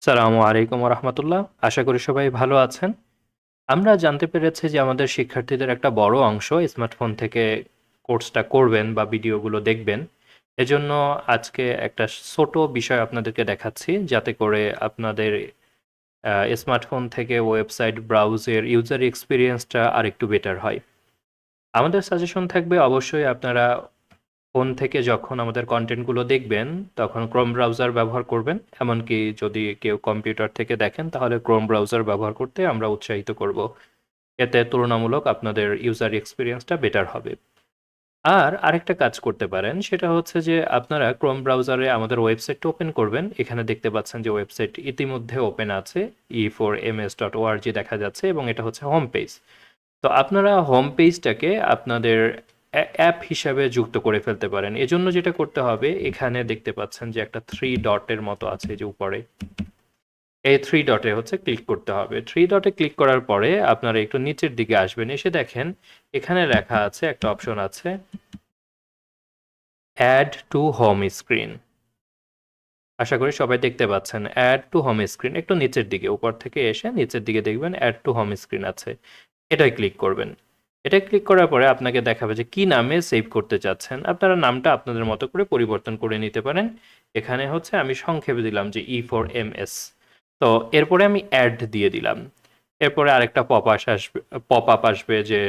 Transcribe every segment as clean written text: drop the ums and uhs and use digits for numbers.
সালামু আলাইকুম রহমতুল্লাহ। আশা করি সবাই ভালো আছেন। আমরা জানতে পেরেছি যে আমাদের শিক্ষার্থীদের একটা বড় অংশ স্মার্টফোন থেকে কোর্সটা করবেন বা ভিডিওগুলো দেখবেন। এজন্য আজকে একটা ছোট বিষয় আপনাদেরকে দেখাচ্ছি, যাতে করে আপনাদের স্মার্টফোন থেকে ওয়েবসাইট ব্রাউজের ইউজার এক্সপিরিয়েন্সটা আরেকটু বেটার হয়। আমাদের সাজেশন থাকবে অবশ্যই আপনারা ফোন থেকে যখন আমাদের কন্টেন্টগুলো দেখবেন তখন ক্রোম ব্রাউজার ব্যবহার করবেন। এমনকি যদি কেউ কম্পিউটার থেকে দেখেন তাহলে ক্রোম ব্রাউজার ব্যবহার করতে আমরা উৎসাহিত করব। এতে তুলনামূলক আপনাদের ইউজার এক্সপিরিয়েন্সটা বেটার হবে। আর আরেকটা কাজ করতে পারেন, সেটা হচ্ছে যে আপনারা ক্রোম ব্রাউজারে আমাদের ওয়েবসাইটটা ওপেন করবেন। এখানে দেখতে পাচ্ছেন যে ওয়েবসাইট ইতিমধ্যে ওপেন আছে, e4ms.org দেখা যাচ্ছে, এবং এটা হচ্ছে হোম পেজ। তো আপনারা হোম পেজটাকে আপনাদের অ্যাপ হিসাবে যুক্ত করে ফেলতে পারেন। এজন্য যেটা করতে হবে, এখানে দেখতে পাচ্ছেন যে একটা থ্রি ডটের মতো আছে যে উপরে, এই থ্রি ডটে হচ্ছে ক্লিক করতে হবে। থ্রি ডটে ক্লিক করার পরে আপনারা একটু নিচের দিকে আসবেন, এসে দেখেন এখানে লেখা আছে, একটা অপশন আছে অ্যাড টু হোম স্ক্রিন। আশা করি সবাই দেখতে পাচ্ছেন অ্যাড টু হোম স্ক্রিন। একটু নিচের দিকে, উপর থেকে এসে নিচের দিকে দেখবেন অ্যাড টু হোম স্ক্রিন আছে, এটাই ক্লিক করবেন। এটা ক্লিক করার পরে আপনাকে দেখাবে যে কি নামে সেভ করতে চাচ্ছেন। আপনারা নামটা আপনাদের মতো করে পরিবর্তন করে নিতে পারেন। এখানে হচ্ছে আমি সংক্ষেপে দিলাম যে E4MS। তো এরপরে আমি অ্যাড দিয়ে দিলাম। এরপরে আরেকটা পপ আপ আসবে যে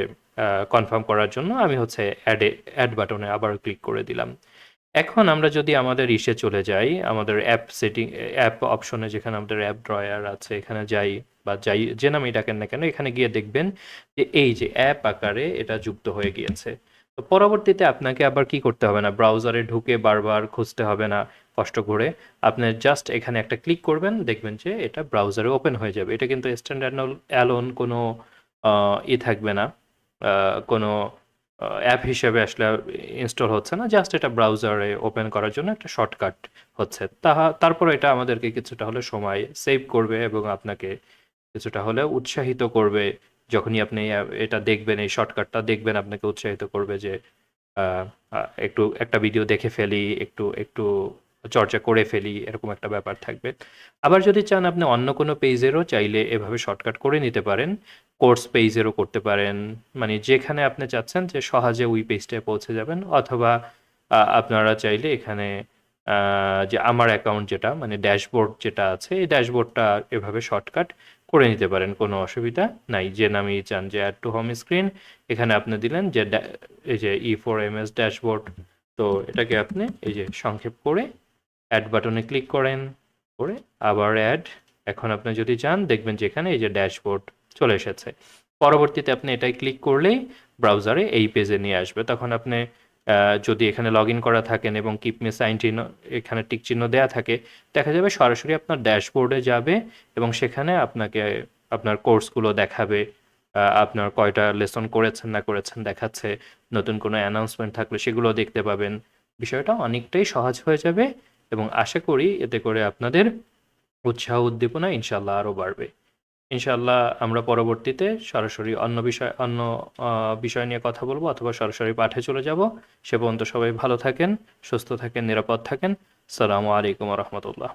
কনফার্ম করার জন্য। আমি হচ্ছে অ্যাড বাটনে আবার ক্লিক করে দিলাম। এখন আমরা যদি আমাদের ইসে চলে যাই, আমাদের অ্যাপ অপশনে, যেখানে আমাদের অ্যাপ ড্রয়ার আছে, এখানে যাই, বা যাই যে নামেই ডাকেন না কেন, এখানে গিয়ে দেখবেন যে এই যে অ্যাপ আকারে এটা যুক্ত হয়ে গিয়েছে। তো পরবর্তীতে আপনাকে আবার কি করতে হবে না, ব্রাউজারে ঢুকে বারবার খুঁজতে হবে না কষ্ট করে। আপনি জাস্ট এখানে একটা ক্লিক করবেন, দেখবেন যে এটা ব্রাউজারে ওপেন হয়ে যাবে। এটা কিন্তু স্ট্যান্ডার্ড অ্যালোন কোনো থাকবে না, কোনো অ্যাপ হিসেবে আসলে ইনস্টল হচ্ছে না, জাস্ট এটা ব্রাউজারে ওপেন করার জন্য একটা শর্টকাট হচ্ছে। তারপর এটা আমাদেরকে কিছুটা হলে সময় সেভ করবে এবং আপনাকে কিছুটা হলে উৎসাহিত করবে। যখনই আপনি এটা দেখবেন, এই শর্টকাটটা দেখবেন, আপনাকে উৎসাহিত করবে যে একটু একটা ভিডিও দেখে ফেলি, একটু একটু চর্চা করে ফেলি, এরকম একটা ব্যাপার থাকবে। আবার যদি চান আপনি অন্য কোনো পেজেরও চাইলে এভাবে শর্টকাট করে নিতে পারেন। কোর্স পেজেরও করতে পারেন, মানে যেখানে আপনি চাচ্ছেন যে সহজে ওই পেজটায় পৌঁছে যাবেন। অথবা আপনারা চাইলে এখানে যে আমার অ্যাকাউন্ট যেটা, মানে ড্যাশবোর্ড যেটা আছে, এই ড্যাশবোর্ডটা এভাবে শর্টকাট করে নিতে পারেন, কোনো অসুবিধা নাই। যে নামেই চান যে অ্যাড টু হোম স্ক্রিন, এখানে আপনি দিলেন যে এই যে E4MS ড্যাশবোর্ড। তো এটাকে আপনি এই যে সংক্ষেপ করে অ্যাড বাটনে ক্লিক করেন, করে আবার অ্যাড। এখন আপনি যদি চান দেখবেন যে এখানে এই যে ড্যাশবোর্ড চলে এসেছে। পরবর্তীতে আপনি এটাই ক্লিক করলেই ব্রাউজারে এই পেজে নিয়ে আসবে। তখন আপনি যদি এখানে লগ ইন করা থাকেন এবং কিপ মি সাইন ইন এখানে টিক চিহ্ন দেওয়া থাকে, দেখা যাবে সরাসরি আপনার ড্যাশবোর্ডে যাবে এবং সেখানে আপনাকে আপনার কোর্সগুলো দেখাবে। আপনার কয়টা লেসন করেছেন না করেছেন দেখাচ্ছে। নতুন কোনো অ্যানাউন্সমেন্ট থাকলে সেগুলো দেখতে পাবেন। বিষয়টা অনেকটাই সহজ হয়ে যাবে এবং আশা করি এতে করে আপনাদের উৎসাহ উদ্দীপনা ইনশাল্লাহ আরও বাড়বে। ইনশাল্লাহ আমরা পরবর্তীতে সরাসরি অন্য বিষয় নিয়ে কথা বলবো, অথবা সরাসরি পাঠে চলে যাব। সে পর্যন্ত সবাই ভালো থাকেন, সুস্থ থাকেন, নিরাপদ থাকেন। আসসালামু আলাইকুম রহমতুল্লাহ।